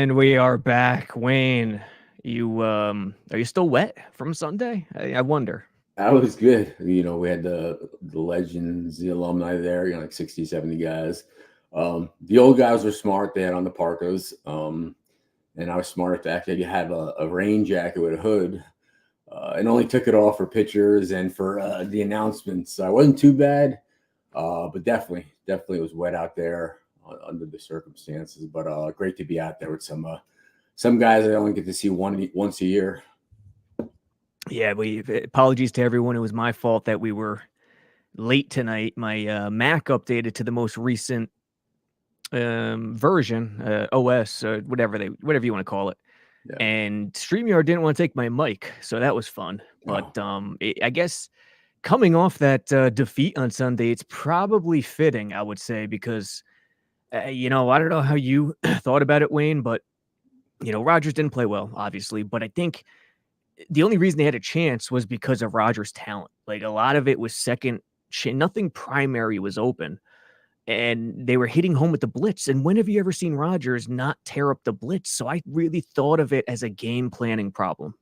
And we are back. Wayne, you are you still wet from Sunday? I wonder. That was good. We had the legends, the alumni there, like 60, 70 guys. The old guys were smart. They had on the parkas. And I was smart to actually have a rain jacket with a hood. And only took it off for pictures and for the announcements. So I wasn't too bad. But definitely it was wet out there under the circumstances. But great to be out there with some guys I only get to see once a year. Yeah, apologies to everyone. It was my fault that we were late tonight. My Mac updated to the most recent version, OS, whatever you want to call it. Yeah. And StreamYard didn't want to take my mic, so that was fun. But I guess coming off that defeat on Sunday, it's probably fitting, I would say, because I don't know how you thought about it, Wayne, but Rodgers didn't play well, obviously, but I think the only reason they had a chance was because of Rodgers' talent. Like, a lot of it was second, nothing primary was open. And they were hitting home with the blitz. And when have you ever seen Rodgers not tear up the blitz? So I really thought of it as a game planning problem.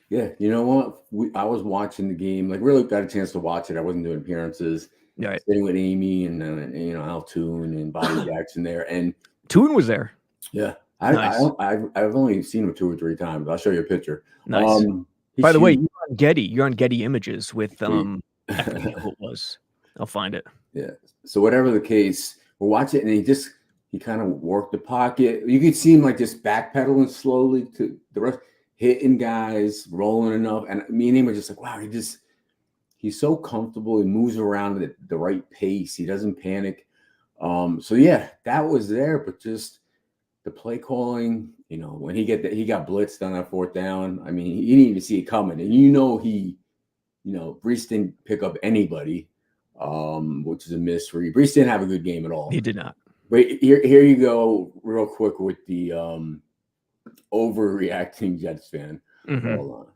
Yeah, you know what? I was watching the game, like really got a chance to watch it. I wasn't doing appearances. Right. Sitting with Amy and Al Toon and Bobby Jackson there. And Toon was there. Yeah. Nice. I've only seen him 2 or 3 times. I'll show you a picture. Nice. By the way, you're on Getty Images with I forget who it was. I'll find it. Yeah. So whatever the case, we're watching, and he kind of worked the pocket. You could see him like just backpedaling slowly to the rest, hitting guys, rolling enough. And me and him were just like, wow, he's so comfortable. He moves around at the right pace. He doesn't panic. So yeah, that was there, but just the play calling, when he got blitzed on that 4th down. I mean, you didn't even see it coming. And Breece didn't pick up anybody, which is a mystery. Breece didn't have a good game at all. He did not. But here you go real quick with the overreacting Jets fan. Mm-hmm. Hold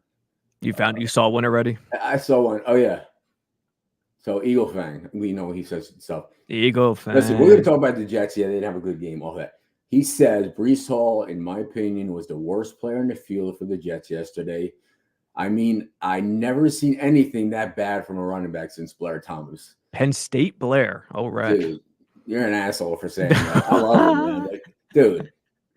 on. You saw one already? I saw one. Oh, yeah. So Eagle Fang, we know he says stuff. Eagle Fang. Listen, we're going to talk about the Jets. Yeah, they didn't have a good game, all that. He says Breece Hall, in my opinion, was the worst player in the field for the Jets yesterday. I mean, I never seen anything that bad from a running back since Blair Thomas. Penn State Blair. All right. Dude, you're an asshole for saying that. I love him, man. Like, dude,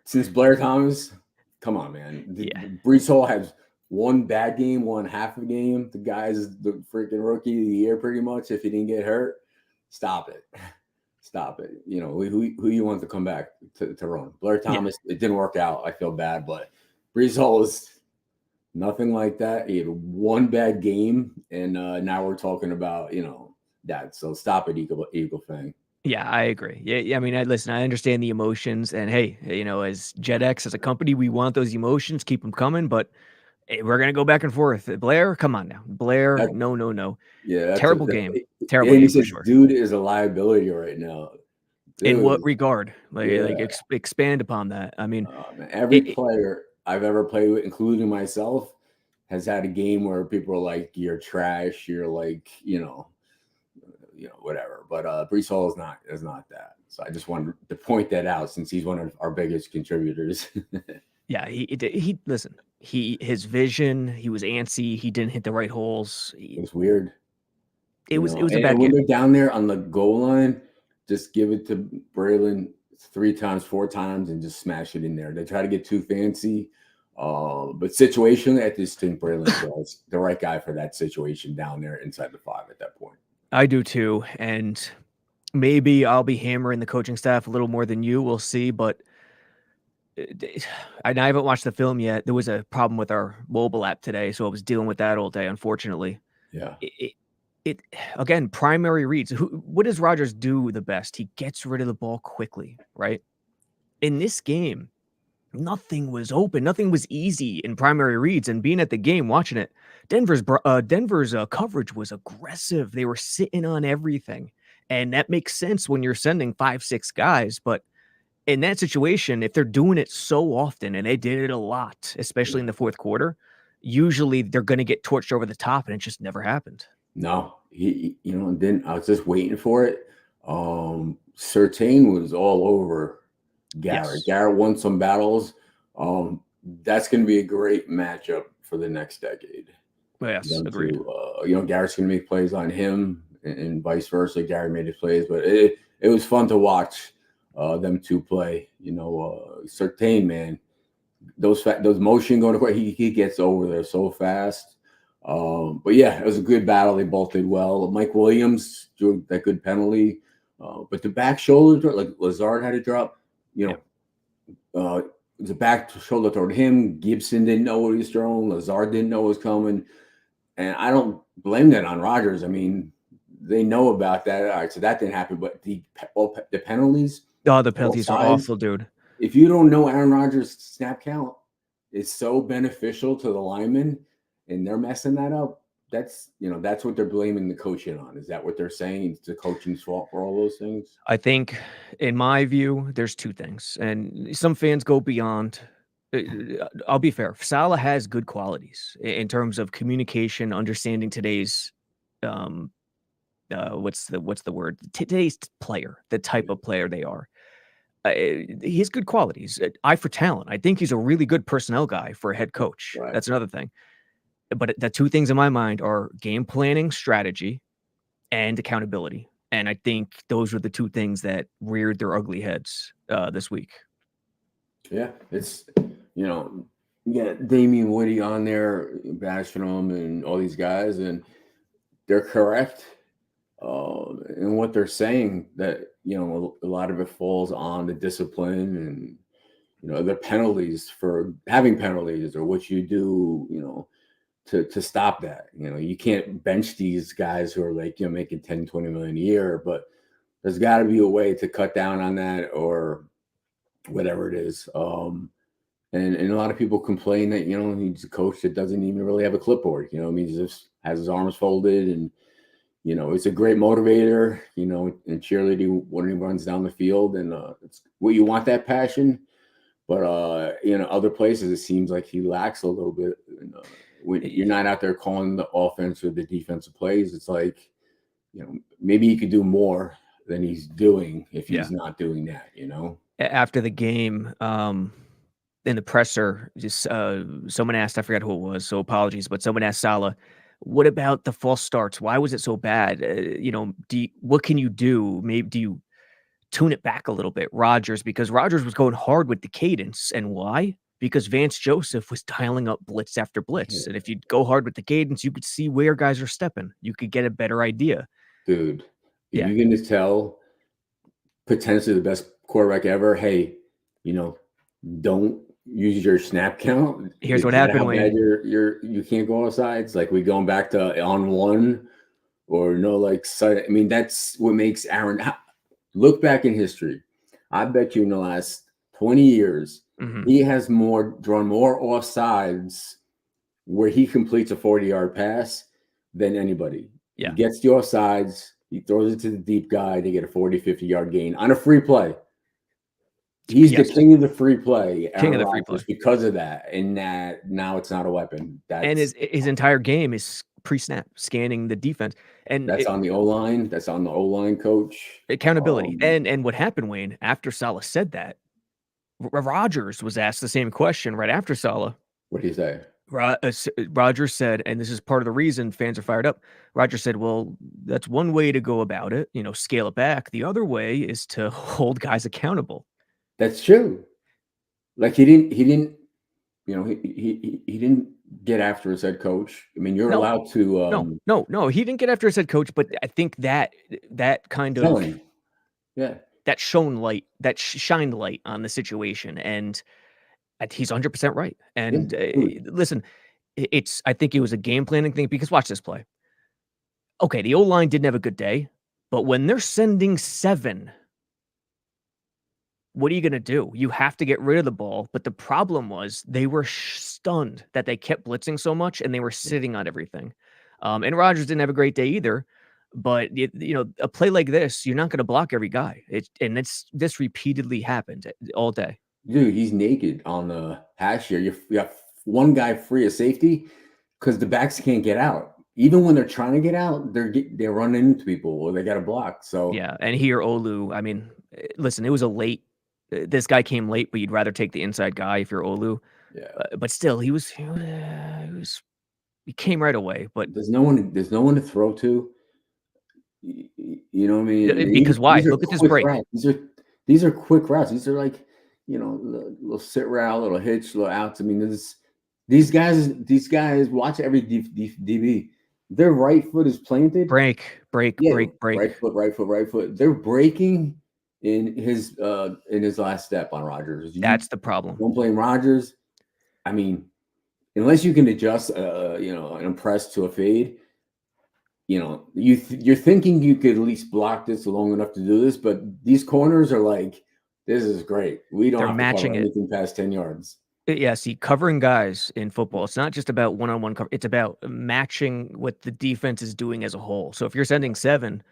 since Blair Thomas, come on, man. Yeah. Breece Hall has one bad game, one half a game. The guy's the freaking rookie of the year pretty much if he didn't get hurt. Stop it. Stop it. Who you want to come back to run? Blair Thomas, It didn't work out. I feel bad, but Breece Hall is nothing like that. He had one bad game, and now we're talking about, that. So stop it, Eagle Fang. Yeah, I agree. Yeah, I mean, I understand the emotions, and hey, as JetX, as a company, we want those emotions, keep them coming, but we're going to go back and forth. Blair, come on now. Blair, no. Yeah. Terrible game. Terrible game for sure. Dude is a liability right now. Dude. In what regard? Expand upon that. I mean, every player I've ever played with, including myself, has had a game where people are like, you're trash. You're like, whatever. But Breece Hall is not that. So I just wanted to point that out since he's one of our biggest contributors. Yeah, he listen. His vision. He was antsy. He didn't hit the right holes. It was weird. It was a bad game. When they're down there on the goal line, just give it to Braylon 3 times, 4 times, and just smash it in there. They try to get too fancy. But situationally, I just think Braylon was the right guy for that situation down there inside the 5 at that point. I do too. And maybe I'll be hammering the coaching staff a little more than you. We'll see. But I haven't watched the film yet. There was a problem with our mobile app today, so I was dealing with that all day, unfortunately. Yeah. It again, primary reads. What does Rodgers do the best? He gets rid of the ball quickly, right? In this game, nothing was open. Nothing was easy in primary reads. And being at the game, watching it, Denver's coverage was aggressive. They were sitting on everything. And that makes sense when you're sending 5-6 guys. But in that situation, if they're doing it so often, and they did it a lot, especially in the 4th quarter, usually they're going to get torched over the top, and it just never happened. No, and then I was just waiting for it. Surtain was all over Garrett. Yes. Garrett won some battles. That's going to be a great matchup for the next decade. Yes, Them agreed. two, Garrett's going to make plays on him, and vice versa. Gary made his plays, but it was fun to watch them two play. Surtain, man, those motion going to he gets over there so fast. But yeah, it was a good battle. They both did well. Mike Williams drew that good penalty, but the back shoulder, like Lazard had to drop. The back shoulder toward him. Gibson didn't know what he was throwing. Lazard didn't know what was coming. And I don't blame that on Rodgers. I mean, they know about that. All right, so that didn't happen. But the penalties. Oh, the penalties are awful, dude. If you don't know Aaron Rodgers' snap count is so beneficial to the linemen, and they're messing that up, that's what they're blaming the coaching on. Is that what they're saying? It's the coaching's fault for all those things? I think, in my view, there's two things, and some fans go beyond. I'll be fair. Saleh has good qualities in terms of communication, understanding today's, what's the word? Today's player, the type of player they are. He has good qualities. Eye for talent. I think he's a really good personnel guy for a head coach. Right. That's another thing. But the two things in my mind are game planning, strategy, and accountability. And I think those were the two things that reared their ugly heads this week. Yeah, it's Damian Woody on there bashing them and all these guys, and they're correct in what they're saying. That a lot of it falls on the discipline and the penalties for having penalties or what you do. To stop that. You can't bench these guys who are like, making 10, 20 million a year, but there's got to be a way to cut down on that or whatever it is. And a lot of people complain that, he's a coach that doesn't even really have a clipboard, he just has his arms folded and, it's a great motivator, and cheerleading when he runs down the field and it's what you want, that passion. But, other places, it seems like he lacks a little bit. When you're not out there calling the offense or the defensive plays, it's like, maybe he could do more than he's doing if he's not doing that, After the game, in the presser, just someone asked, I forgot who it was, so apologies, but someone asked Saleh, what about the false starts? Why was it so bad? What can you do? Maybe do you tune it back a little bit, because Rodgers was going hard with the cadence. And why? Because Vance Joseph was dialing up blitz after blitz. And if you go hard with the cadence, you could see where guys are stepping. You could get a better idea. Dude, if you're going to tell potentially the best quarterback ever, hey, don't use your snap count. Here's what happened, Wayne. You can't go outside. It's like we're going back to on one or I mean, that's what makes Aaron look back in history. I bet you in the last 20 years, he has drawn more offsides where he completes a 40-yard pass than anybody. Yeah. He gets the offsides, he throws it to the deep guy, they get a 40, 50-yard gain on a free play. He's the king of the free play. King of the free play. Because of that. And that now it's not a weapon. And his entire game is pre-snap, scanning the defense. And that's on the O-line. That's on the O-line coach. Accountability. And what happened, Wayne, after Saleh said that, Rodgers was asked the same question right after Saleh. What did he say? Rodgers said, and this is part of the reason fans are fired up. Rodgers said, well, that's one way to go about it, scale it back. The other way is to hold guys accountable. That's true. Like he didn't get after his head coach. I mean, you're allowed to. No, he didn't get after his head coach, but I think that kind of telling. Yeah. That shined light on the situation, and he's 100% right. And listen, I think it was a game planning thing, because watch this play. Okay, the O-line didn't have a good day, but when they're sending 7, what are you going to do? You have to get rid of the ball. But the problem was they were stunned that they kept blitzing so much and they were sitting on everything. And Rodgers didn't have a great day either. But a play like this, you're not going to block every guy. This repeatedly happened all day. Dude, he's naked on the hash here. You got one guy free of safety because the backs can't get out. Even when they're trying to get out, they're running into people or they got a block. So yeah, and here Olu. I mean, listen, it was a late This guy came late, but you'd rather take the inside guy if you're Olu. Yeah. But still, he came right away. But There's no one to throw to. You know what I mean? because why? These are Look at this quick break. routes. These are quick routes. These are like, little sit route, little hitch, little outs. I mean, these guys watch every DB. Their right foot is planted. Break. Right foot. They're breaking in his last step on Rodgers. That's the problem. Don't blame Rodgers. I mean, unless you can adjust, an press to a fade, you're thinking you could at least block this long enough to do this, but these corners are like, this is great. We don't have to cover anything past 10 yards. Yeah, see, covering guys in football, it's not just about one-on-one cover. It's about matching what the defense is doing as a whole. So if you're sending 7,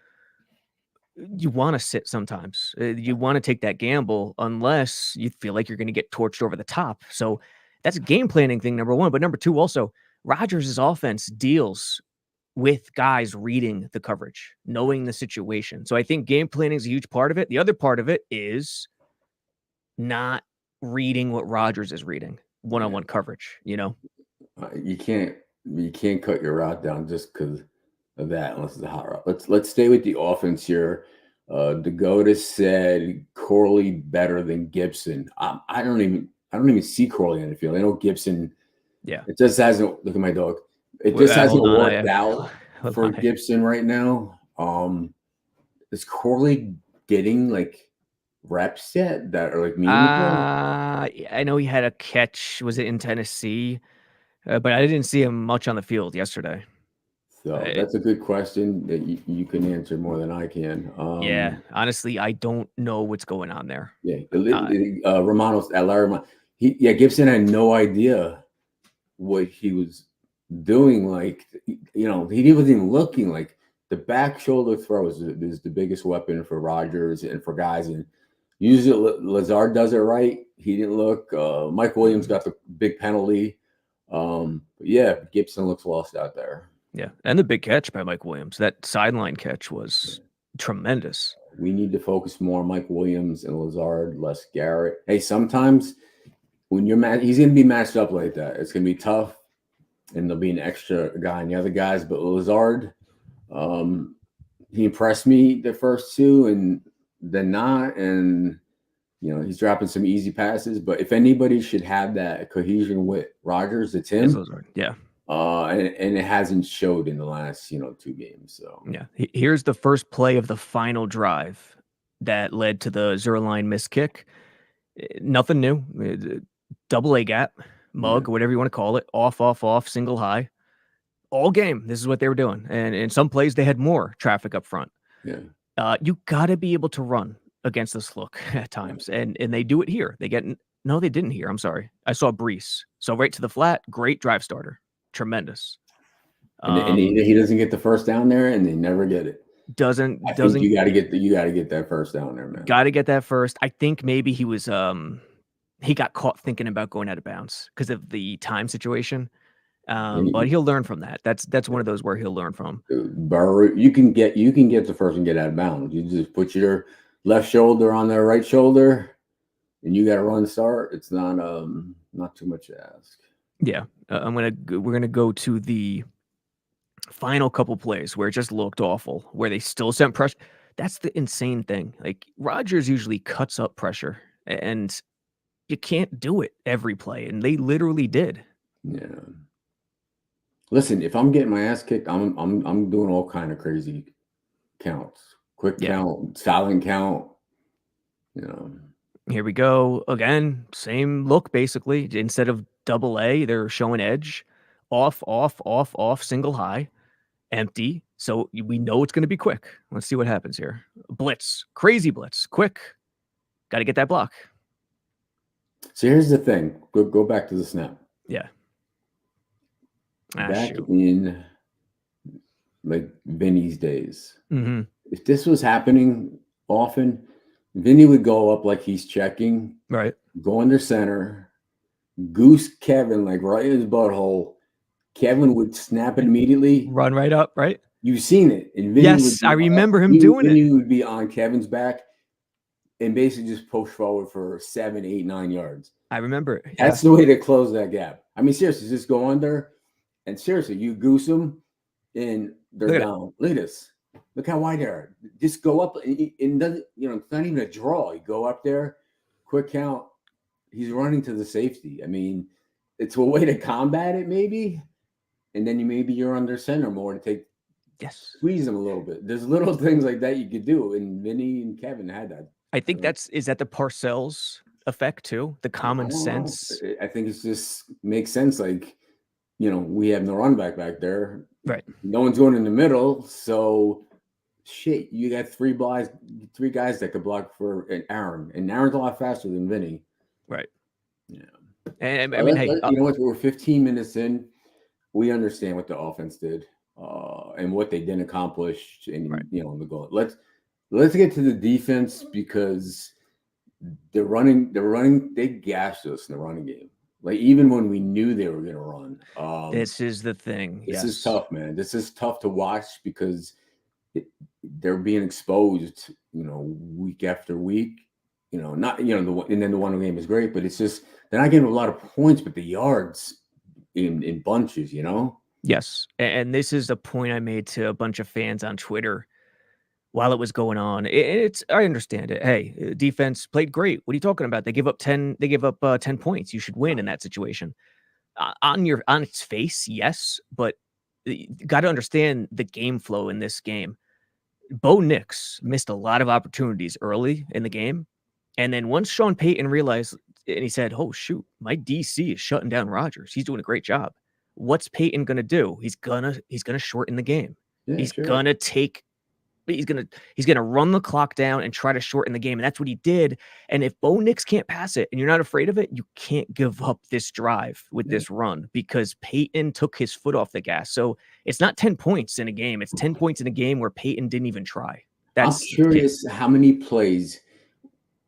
you want to sit sometimes. You want to take that gamble unless you feel like you're going to get torched over the top. So that's a game planning thing, number 1. But number 2, also, Rodgers' offense deals with guys reading the coverage, knowing the situation. So I think game planning is a huge part of it. The other part of it is not reading what Rodgers is reading, one-on-one coverage, You can't cut your route down just because of that unless it's a hot route. Let's stay with the offense here. Dakota said Corley better than Gibson. I don't even see Corley in the field. I know Gibson. Yeah, it just hasn't. Look at my dog. It just hasn't worked out for Gibson right now. Is Corley getting like reps yet that are like meaningful? I know he had a catch. Was it in Tennessee? But I didn't see him much on the field yesterday. So that's a good question that you can answer more than I can. Yeah, honestly, I don't know what's going on there. Yeah, Romano's Gibson had no idea what he was doing. Like, he wasn't even looking. Like, the back shoulder throw is the biggest weapon for Rodgers and for guys. And usually Lazard does it right. He didn't look. Mike Williams got the big penalty. Gibson looks lost out there. Yeah, and the big catch by Mike Williams. That sideline catch was tremendous. We need to focus more on Mike Williams and Lazard, less Garrett. Hey, sometimes when he's going to be matched up like that. It's going to be tough, and there'll be an extra guy and the other guys. But Lazard, he impressed me the first 2, and then not. And he's dropping some easy passes. But if anybody should have that cohesion with Rodgers, it's him. Lazard. Yeah. And it hasn't showed in the last 2 games. So yeah, here's the first play of the final drive that led to the Zerline missed kick. Nothing new. Double A gap, mug, whatever you want to call it. Off, single high. All game, this is what they were doing. And in some plays, they had more traffic up front. Yeah. You got to be able to run against this look at times. And they do it here. They didn't here. I'm sorry. I saw Breece. So right to the flat, great drive starter. Tremendous. And he doesn't get the first down there, and they never get it. Doesn't you got to get that first down there, man. Got to get that first. I think maybe he was he got caught thinking about going out of bounds because of the time situation. But he'll learn from that. That's one of those where he'll learn from. Burrow, you can get the first and get out of bounds. You just put your left shoulder on their right shoulder, and you got to run start. It's not too much to ask. Yeah, we're gonna go to the final couple plays where it just looked awful, where they still sent pressure. That's the insane thing. Like, Rodgers usually cuts up pressure, and you can't do it every play, and they literally did. Yeah. Listen, if I'm getting my ass kicked, I'm doing all kind of crazy counts, quick count, silent count. Here we go again. Same look, basically. Instead of double A, they're showing edge, off, single high, empty. So we know it's going to be quick. Let's see what happens here. Blitz, crazy blitz, quick. Got to get that block. So here's the thing. Go back to the snap. Yeah. Back in like Vinny's days, mm-hmm. If this was happening often, Vinny would go up like he's checking, right? Go under center, goose Kevin like right in his butthole. Kevin would snap it immediately, run right up, right? You've seen it. And Vinny I remember him doing it. Vinny would be on Kevin's back, and basically just push forward for 7, 8, 9 yards. I remember. That's the way to close that gap. I mean, seriously, just go under, and seriously, you goose them, and they're down. Look at this. Look how wide they are. Just go up, and doesn't, it's not even a draw. You go up there, quick count. He's running to the safety. I mean, it's a way to combat it, maybe. And then you're under center more to squeeze them a little bit. There's little things like that you could do, and Vinny and Kevin had that. I think is that the Parcells effect too? The common sense. I think it just makes sense. Like, we have no run back there. Right. No one's going in the middle, so shit. You got three guys that could block for an Aaron, and Aaron's a lot faster than Vinny. Right. Yeah. And I mean, hey, you know what? We're 15 minutes in. We understand what the offense did and what they didn't accomplish in the goal. Let's get to the defense, because they gashed us in the running game. Like, even when we knew they were going to run. This is the thing. This is tough, man. This is tough to watch, because they're being exposed, week after week. And then the one game is great, but it's just they're not getting a lot of points, but the yards in bunches, Yes. And this is a point I made to a bunch of fans on Twitter while it was going on. I understand it. Hey, defense played great. What are you talking about? They give up 10 points. You should win in that situation. On its face, yes, but you got to understand the game flow in this game. Bo Nix missed a lot of opportunities early in the game. And then once Sean Payton realized, and he said, "Oh shoot, my DC is shutting down Rodgers. He's doing a great job." What's Payton gonna do? He's gonna shorten the game. Yeah, he's gonna run the clock down and try to shorten the game, and that's what he did. And if Bo Nix can't pass it, and you're not afraid of it, you can't give up this drive with this run, because Payton took his foot off the gas. So it's not 10 points in a game; it's 10 points in a game where Payton didn't even try. I'm curious how many plays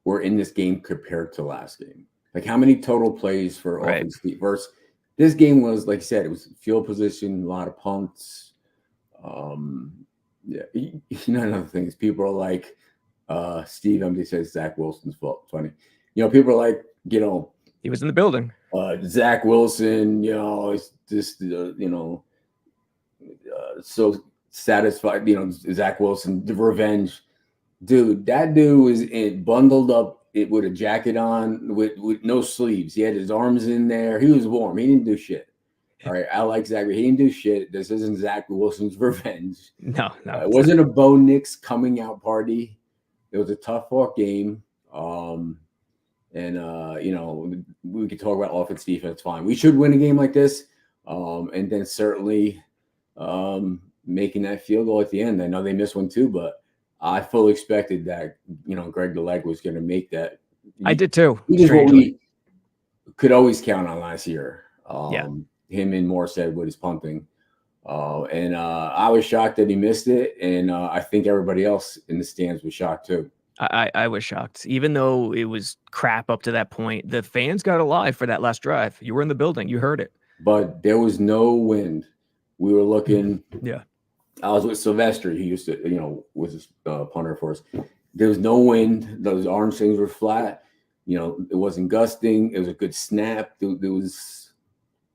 were in this game compared to last game. Like, how many total plays for offense versus this game was, like you said, it was field position, a lot of punts. Another thing is, people are like, Steve Emdy says Zach Wilson's fault. Funny. People are like, he was in the building. Zach Wilson, it's just, so satisfied, Zach Wilson, the revenge. Dude, that dude was bundled up with a jacket on with no sleeves. He had his arms in there. He was warm. He didn't do shit. All right, I like Zach, but he didn't do shit. This isn't Zach Wilson's revenge. No. It wasn't a Bo Nix coming out party. It was a tough fought game. We could talk about offense, defense, fine. We should win a game like this. And then certainly making that field goal at the end. I know they missed one too, but I fully expected that, Greg the Leg was going to make that. I did too. He what we could always count on last year. Him and Moore said with his punting. I was shocked that he missed it. And I think everybody else in the stands was shocked too. I was shocked. Even though it was crap up to that point, the fans got alive for that last drive. You were in the building. You heard it. But there was no wind. We were looking. Yeah. I was with Sylvester. He used to, was a punter for us. There was no wind. Those orange things were flat. It wasn't gusting. It was a good snap.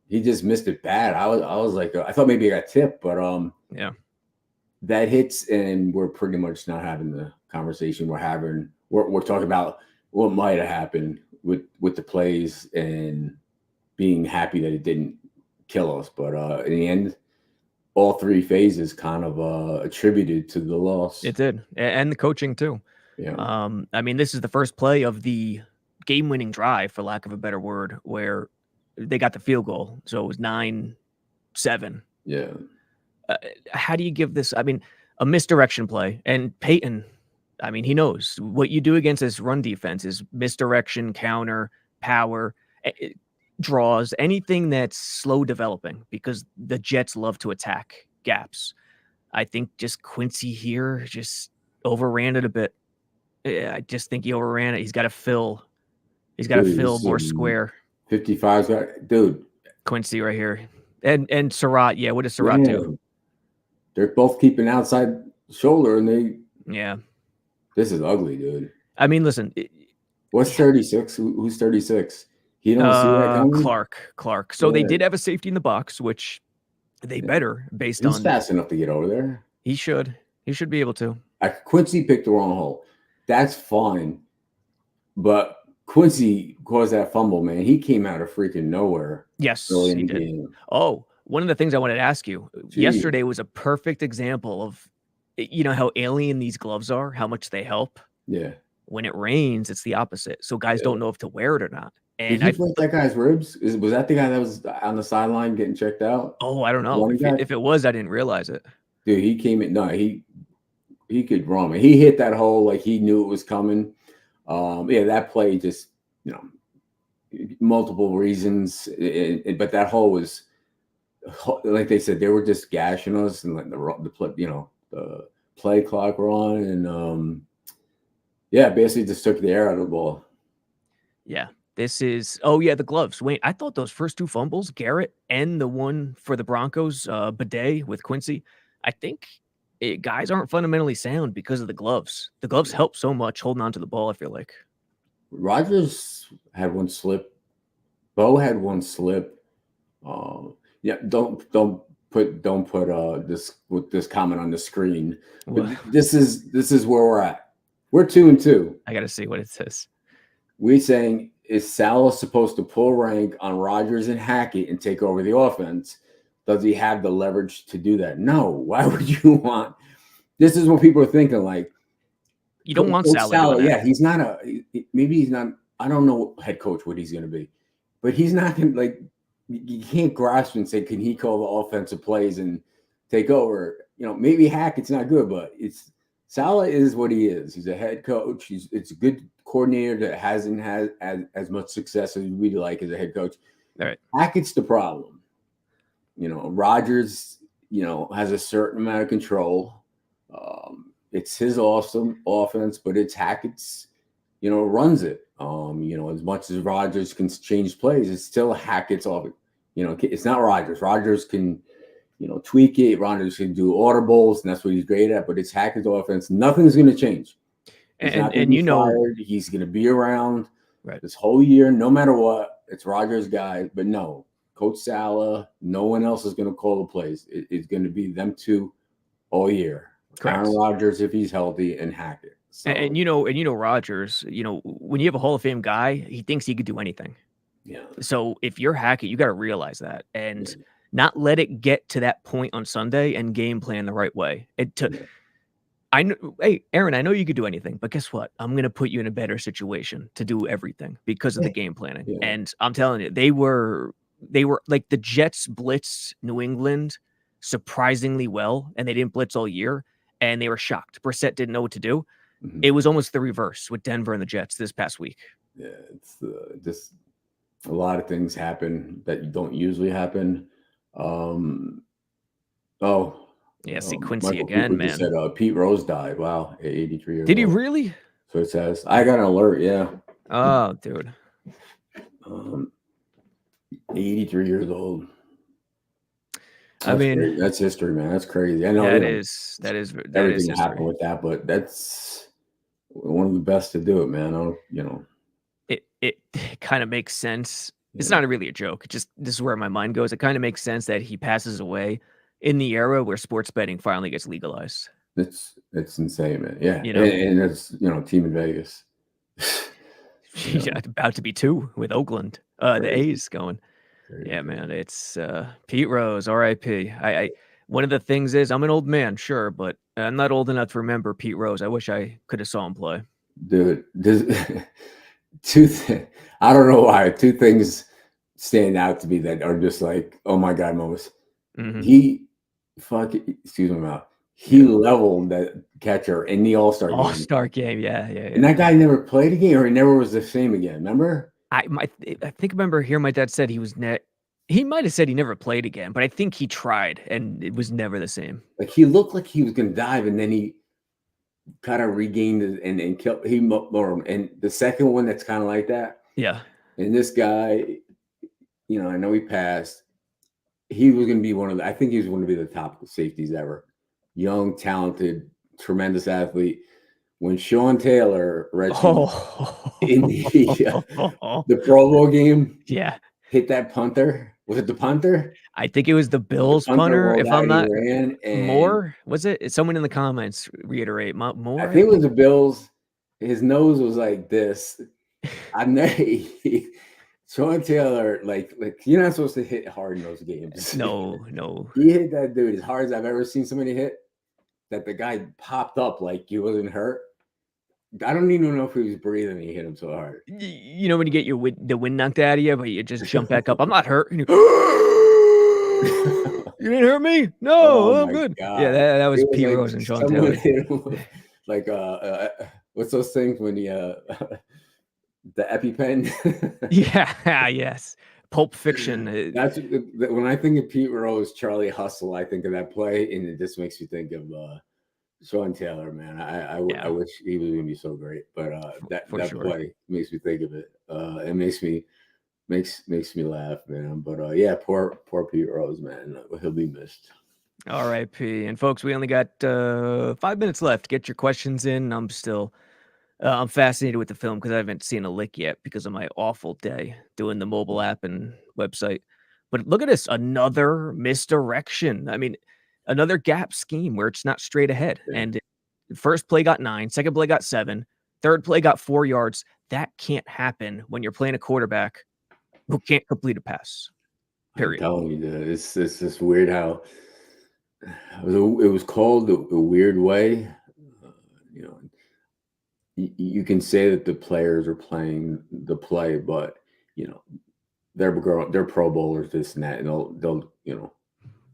He just missed it bad. I was like, I thought maybe I got tipped, but that hits, and we're pretty much not having the conversation we're having. We're talking about what might have happened with the plays and being happy that it didn't kill us. But in the end, all three phases kind of attributed to the loss. It did. And the coaching too. Yeah. I mean, this is the first play of the game-winning drive, for lack of a better word, where they got the field goal. So it was 9-7. Yeah. How do you give this? I mean, a misdirection play. And Peyton, I mean, he knows what you do against this run defense is misdirection, counter, power, draws, anything that's slow developing, because the Jets love to attack gaps. I think just Quincy here just overran it a bit. I just think he overran it. He's got to fill. He's got to fill more square. 55's got, dude. Quincy right here. And Surratt. Yeah, what does Surratt do? They're both keeping outside shoulder, and Yeah. This is ugly, dude. I mean, listen, What's 36? Who's 36? He don't see that coming? Clark. So they Yeah. did have a safety in the box, which they Yeah. better based He's on fast enough to get over there. he should be able to. Quincy picked the wrong hole. That's fine. But Quincy caused that fumble, man. He came out of freaking nowhere early Yes, in he the did. game. Oh, one of the things I wanted to ask you Jeez. yesterday was a perfect example of, you know, how alien these gloves are, how much they help. Yeah. When it rains, it's the opposite. So guys don't know if to wear it or not. Did And he break that guy's ribs? Was that the guy that was on the sideline getting checked out? Oh, I don't know. Running back? If it was, I didn't realize it. Dude, he came in. No, he could run. Man. He hit that hole like he knew it was coming. Yeah, that play just, you know, multiple reasons. But that hole was, like they said, they were just gashing us and like the play clock were on, and yeah, basically just took the air out of the ball. Yeah. The gloves. Wayne, I thought those first two fumbles, Garrett and the one for the Broncos, Bidet with Quincy, I think guys aren't fundamentally sound because of the gloves. The gloves help so much holding on to the ball, I feel like. Rodgers had one slip. Bo had one slip. Yeah, don't put this comment on the screen. But this is where we're at. We're 2-2. I got to see what it says. We're saying, is Salah supposed to pull rank on Rodgers and Hackett and take over the offense? Does he have the leverage to do that? No. Why would you want? This is what people are thinking. Like, you don't want Salah. Yeah, he's not maybe he's not. I don't know head coach what he's going to be, but he's not going to, like, you can't grasp and say, can he call the offensive plays and take over? You know, maybe Hackett's not good, but Salah is what he is. He's a head coach. It's a good coordinator that hasn't had as much success as we'd like as a head coach. All right. Hackett's the problem. You know, Rodgers, you know, has a certain amount of control. It's his awesome offense, but it's Hackett's, you know, runs it. You know, as much as Rodgers can change plays, it's still Hackett's offense. You know, it's not Rodgers. Rodgers can, you know, tweak it. Rodgers can do audibles, and that's what he's great at. But it's Hackett's offense. Nothing's going to change. He's not going to be fired. He's going to be around this whole year, no matter what. It's Rodgers' guy. But no, Coach Salah, no one else is going to call the plays. It's going to be them two all year. Aaron Rodgers, if he's healthy, and Hackett. So, and you know Rodgers, you know, when you have a Hall of Fame guy, he thinks he could do anything. Yeah. So if you're Hackett, you got to realize that and not let it get to that point on Sunday and game plan the right way. I know, hey, Aaron, I know you could do anything, but guess what? I'm going to put you in a better situation to do everything because of the game planning. Yeah. And I'm telling you, they were like the Jets blitzed New England surprisingly well, and they didn't blitz all year, and they were shocked. Brissett didn't know what to do. Mm-hmm. It was almost the reverse with Denver and the Jets this past week. Yeah, it's just a lot of things happen that don't usually happen. Yeah, see Quincy Michael again, Cooper man. Just said Pete Rose died. Wow, at 83 years old. Did he really? So it says. I got an alert. Yeah. Oh, dude. 83 years old. I mean, crazy. That's history, man. That's crazy. I know that is everything happened with that, but that's one of the best to do it, man. You know, it kind of makes sense. Yeah. It's not really a joke. This is where my mind goes. It kind of makes sense that he passes away in the era where sports betting finally gets legalized. It's insane, man. Yeah, you know, and it's team in Vegas. Yeah, about to be 2 with Oakland. The A's going. Crazy. Yeah, man. It's Pete Rose, R.I.P. I one of the things is I'm an old man, sure, but I'm not old enough to remember Pete Rose. I wish I could have saw him play. Dude, I don't know why 2 things stand out to me that are just like, oh my God, moments. Mm-hmm. Excuse me, mouth. He leveled that catcher in the All-Star game. Yeah. And that guy never played again, or he never was the same again. Remember? I think I remember hearing my dad said he was he might have said he never played again, but I think he tried and it was never the same. Like he looked like he was gonna dive, and then he kind of regained it and killed him. And the second one that's kind of like that. Yeah. And this guy, I know he passed. He was gonna be I think he was going to be the top safeties ever. Young, talented, tremendous athlete. when Sean Taylor, Redskins, in Oh, the Pro Bowl game, yeah. hit that punter. Was it the punter? I think it was the The Bills punter punter. rolled If out I'm and he not ran, and Moore, was it? Someone in the comments reiterate. I Moore, I think it was think. the Bills. His nose was like this. I know Sean Taylor, like you're not supposed to hit hard in those games. No. He hit that dude as hard as I've ever seen somebody hit. That the guy popped up like he wasn't hurt. I don't even know if he was breathing. He hit him so hard. You know when you get the wind knocked out of you, but you just jump back up. I'm not hurt. And you didn't hurt me? Oh No, I'm my good. Yeah, god! that was It was Pete like Rose and Sean someone Taylor. hit him with, like what's those things when you the EpiPen? Yeah, yes. Pulp Fiction. That's when I think of Pete Rose, Charlie Hustle. I think of that play, and it just makes me think of Sean Taylor. Man, I Yeah, wish he was gonna be so great, but that for sure. play makes me think of it. It makes me laugh, man. But yeah, poor Pete Rose, man. He'll be missed. R.I.P. And folks, we only got 5 minutes left. Get your questions in. I'm fascinated with the film because I haven't seen a lick yet because of my awful day doing the mobile app and website. But look at this, another misdirection. I mean, another gap scheme where it's not straight ahead. Yeah. And first play got 9, second play got 7, third play got 4 yards. That can't happen when you're playing a quarterback who can't complete a pass. Period. I'm telling you, dude, it's just weird how it was called a weird way. You know, you can say that the players are playing the play, but you know they're Pro Bowlers, this and that, and they'll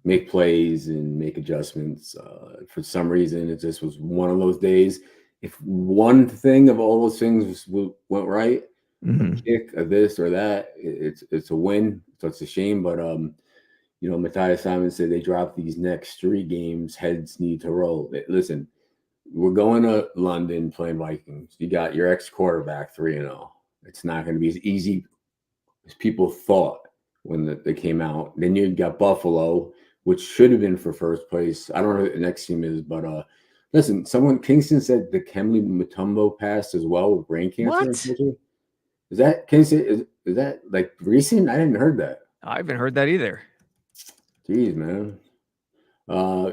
make plays and make adjustments. For some reason, it just was one of those days. If one thing of all those things went right, a kick, a this or that, it's a win. So it's a shame, but Matthias Simon said they dropped these next 3 games. Heads need to roll. Listen, we're going to London playing Vikings. You got your ex-quarterback 3-0. It's not going to be as easy as people thought when they came out. Then you got Buffalo, which should have been for first place. I don't know who the next team is, but listen, Kingston said the Kemley Mutombo passed as well with brain cancer. What? Is that Kingston? Is that like recent? I hadn't heard that. I haven't heard that either. Jeez, man.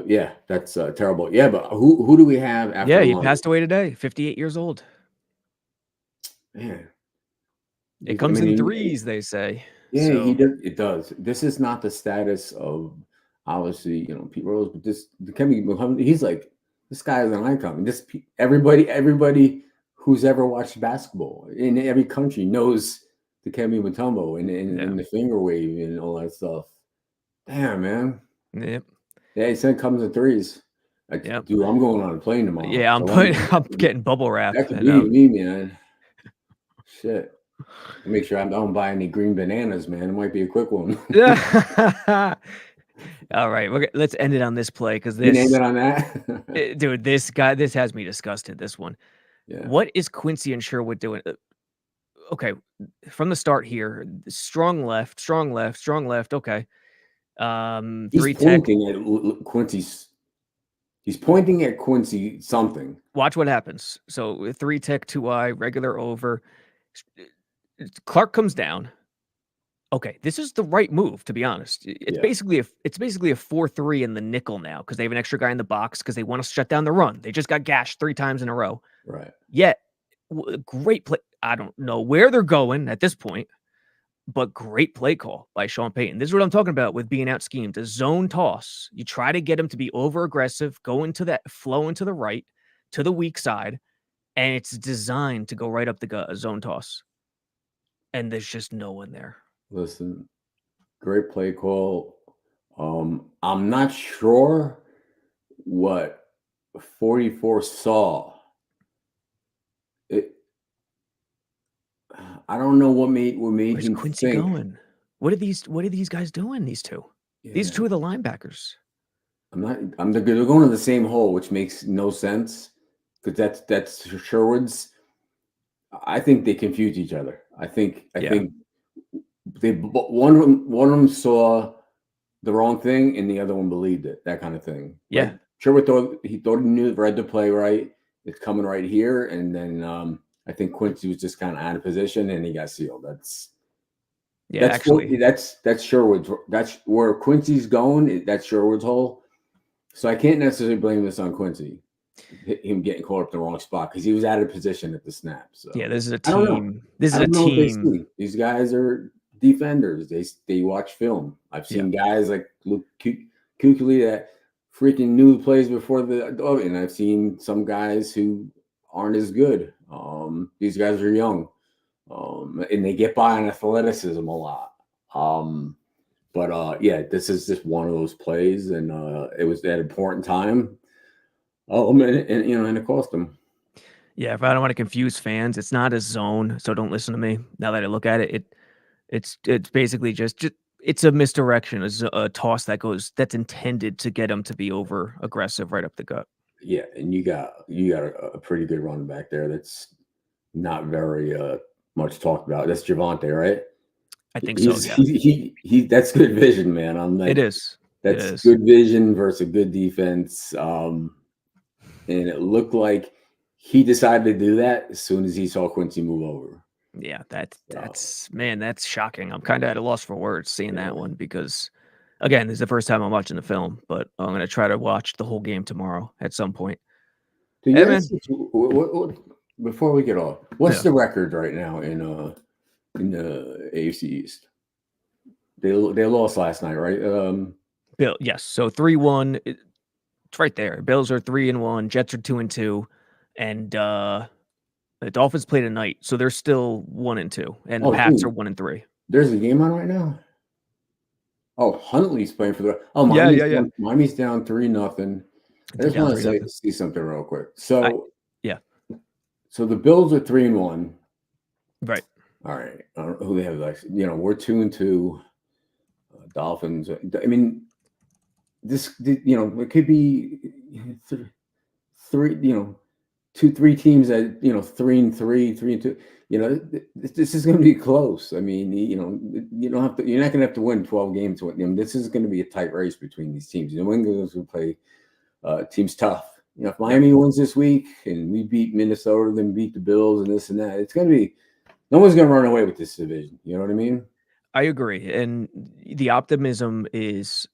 Yeah, that's terrible. Yeah, but who do we have after? Yeah, he passed away today, 58 years old. Man, it comes in threes, they say. Yeah, so. he does. It does. This is not the status of obviously Pete Rose, but the Kemmy Muhammad. He's like, this guy is an icon. Everybody who's ever watched basketball in every country knows the Kemmy Mutombo and the finger wave and all that stuff. Damn, man. Yep. Yeah, he said comes in threes. Like, dude, I'm going on a plane tomorrow. Yeah, I'm getting bubble wrap. That could be me, man. Shit. Make sure I don't buy any green bananas, man. It might be a quick one. All right, let's end it on this play because this. You end it on that, dude. This has me disgusted. This one. Yeah. What is Quincy and Sherwood doing? Okay, from the start here, strong left. Okay. He's pointing at Quincy's. He's pointing at Quincy something. Watch what happens. So 3 tech, 2i, regular over. Clark comes down. Okay, this is the right move, to be honest. It's basically a 4-3 in the nickel now because they have an extra guy in the box because they want to shut down the run. They just got gashed 3 times in a row. Right. Yet, great play. I don't know where they're going at this point, but great play call by Sean Payton. This is what I'm talking about with being out schemed. A zone toss. You try to get him to be over aggressive, go into that flow into the right, to the weak side, and it's designed to go right up the zone toss. And there's just no one there. Listen, great play call. I'm not sure what 44 saw. I don't know what made Where's him Quincy think. Going? What are these guys doing? These two. Yeah. These are 2 of the linebackers. They're going to the same hole, which makes no sense because that's Sherwood's. I think they confuse each other. I think one of them saw the wrong thing and the other one believed it. That kind of thing. Yeah. Like Sherwood thought he knew, read the play right, it's coming right here. And then I think Quincy was just kind of out of position and he got sealed. That's Sherwood's. That's where Quincy's going. That's Sherwood's hole. So I can't necessarily blame this on Quincy, him getting caught up in the wrong spot because he was out of position at the snap. So Yeah, this is a I don't know. team. This I is a don't know what they team. see. These guys are defenders. They watch film. I've seen guys like Luke Kuechly that freaking knew the plays before and I've seen some guys who aren't as good. These guys are young, and they get by on athleticism a lot. But this is just one of those plays, and it was at an important time. And it cost them. Yeah, if I don't want to confuse fans, it's not a zone, so don't listen to me. Now that I look at it, it's basically just it's a misdirection, a toss that's intended to get them to be over aggressive right up the gut. Yeah, and you got a pretty good running back there. That's not very much talked about. That's Javonte, right? I think so. Yeah, he that's good vision, man. I'm like, it is. That's good vision versus a good defense. And it looked like he decided to do that as soon as he saw Quincy move over. Yeah, that's shocking. I'm kind of at a loss for words seeing that one because, again, this is the first time I'm watching the film, but I'm going to try to watch the whole game tomorrow at some point. Before we get off, what's the record right now in the AFC East? They lost last night, right? Bill, yes. So 3-1. It's right there. Bills are 3-1. Jets are 2-2, and the Dolphins play tonight, so they're still 1-2, and the Pats are 1-3. There's a game on right now. Oh, Huntley's playing for the. Oh, Miami's down 3-0. I just want to see something real quick. So So the Bills are 3-1. Right. All right. I don't know who they have. We're 2-2. Dolphins. I mean, it could be three teams at 3-3, 3-2. This is going to be close. I mean, you don't have to. You're not going to have to win 12 games. This is going to be a tight race between these teams. New England's going to play teams tough. If Miami wins this week and we beat Minnesota, then beat the Bills and this and that, it's going to be no one's going to run away with this division. You know what I mean? I agree, and the optimism is.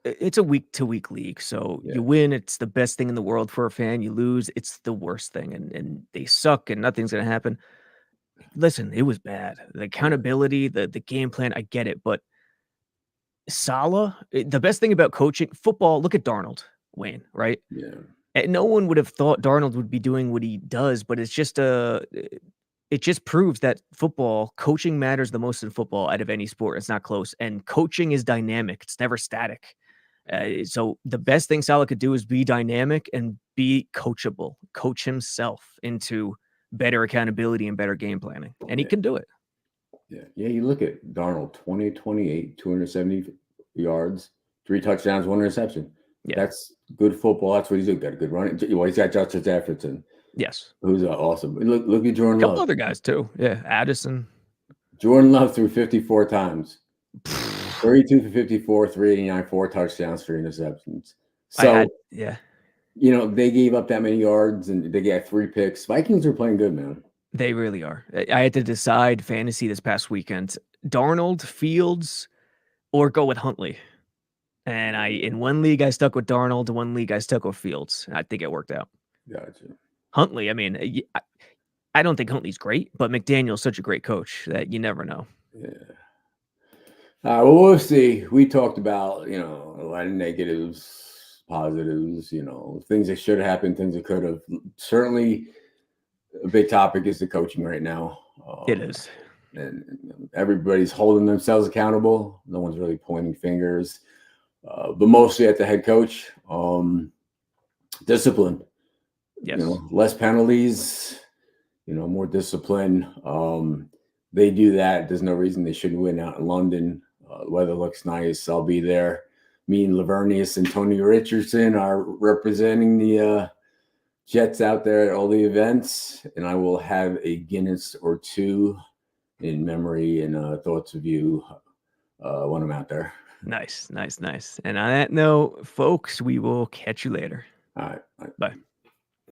It's a week-to-week league, so you win, it's the best thing in the world for a fan. You lose, it's the worst thing, and they suck, and nothing's going to happen. Listen, it was bad. The accountability, the game plan, I get it, but Saleh, the best thing about coaching football, look at Darnold, Wayne, right? Yeah. And no one would have thought Darnold would be doing what he does, but it just proves that football coaching matters the most in football out of any sport. It's not close, and coaching is dynamic. It's never static. So the best thing Saleh could do is be dynamic and be coachable, coach himself into better accountability and better game planning. And he can do it. Yeah. You look at Darnold, 20-28, 270 yards, 3 touchdowns, 1 interception. Yeah. That's good football. That's what he's doing. Got a good run. Well, he's got Justin Jefferson. Yes. Who's awesome. Look at Jordan Love. A couple other guys too. Yeah. Addison. Jordan Love threw 54 times. 32 for 54, 389, 4 touchdowns, 3 interceptions. So, they gave up that many yards and they got 3 picks. Vikings are playing good, man. They really are. I had to decide fantasy this past weekend. Darnold, Fields, or go with Huntley. And in one league, I stuck with Darnold. In one league, I stuck with Fields. I think it worked out. Gotcha. Huntley, I mean, I don't think Huntley's great, but McDaniel's such a great coach that you never know. Yeah. Well, we'll see. We talked about, a lot of negatives, positives, things that should have happened, things that could have. Certainly, a big topic is the coaching right now. It is. And everybody's holding themselves accountable. No one's really pointing fingers. But mostly at the head coach. Discipline. Yes. Less penalties, more discipline. They do that. There's no reason they shouldn't win out in London. The weather looks nice. I'll be there. Me and Lavernius and Tony Richardson are representing the Jets out there at all the events, and I will have a Guinness or 2 in memory and thoughts of you when I'm out there. Nice. And on that note, folks, we will catch you later. All right. Bye.